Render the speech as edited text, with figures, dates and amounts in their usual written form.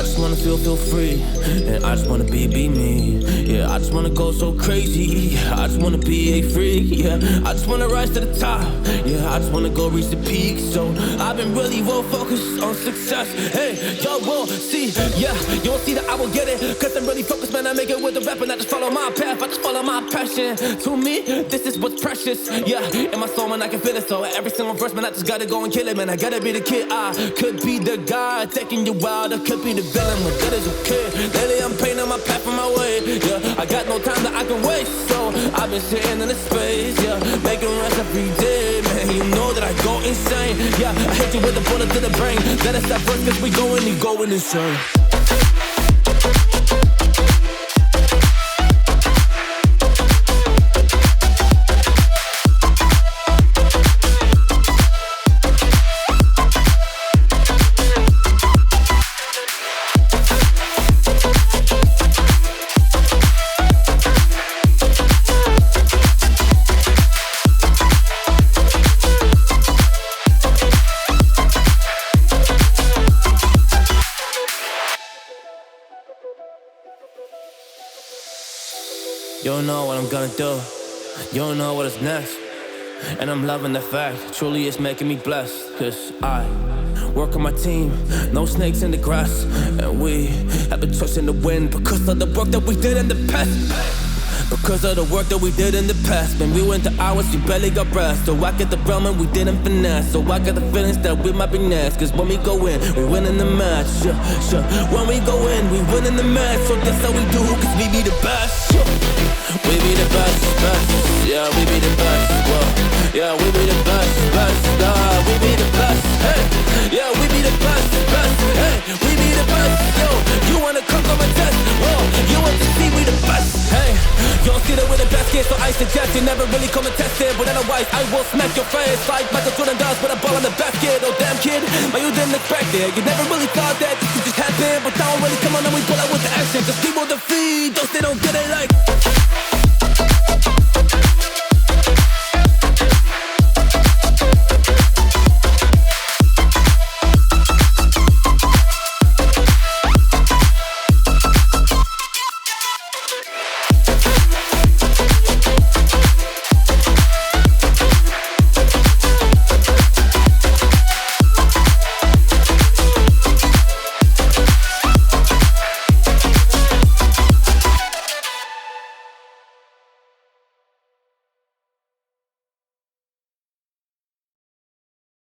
I just wanna feel free, and I just wanna be me. Yeah, I just wanna go so crazy. I just wanna be a freak. Yeah, I just wanna rise to the top. Yeah, I just wanna go reach the peak. So I've been really well focused on success. Hey, yo, will see. Yeah, you won't see that I will get it, cause I'm really focused, man. I make it with the rap and I just follow my path. I just follow my passion. To me, this is what's precious. Yeah, in my soul, man, I can feel it. So every single verse, man, I just gotta go and kill it, man. I gotta be the kid. I could be the guy taking you wild. I could be the villain, but that is okay. Lately, I'm painting my path on my way. Yeah, I got no time that I can waste. So I've been sitting in the space. Yeah, making rest every day, man. You know that I go insane. Yeah, I hit you with a bullet to the brain. Let us stop first, cause we going insane. You don't know what I'm gonna do. You don't know what is next. And I'm loving the fact, truly it's making me blessed. Cause I work on my team, no snakes in the grass. And we have a choice in the wind because of the work that we did in the past. Because of the work that we did in the past. Man, we went to hours, we barely got rest. So I get the realm and we didn't finesse. So I got the feelings that we might be next. Cause when we go in, we win in the match. Sure. When we go in, we win in the match. So that's how we do, cause we be the best. We be the best. Yeah, we be the best. Whoa. Yeah, we be the best. We be the best. Hey, yeah, we be the best. Hey, we be the best. Yo, you wanna come on my test? Whoa, you want to see we the best? Hey, you don't see that we're the best kid, so I suggest you never really come and test it. But otherwise, I will smack your face like Michael Jordan does with a ball in the basket. Oh damn kid, but you didn't expect it. You never really thought that this could just happen, but now really come on and we pull out with the action. Cause people defeat those they don't get it like.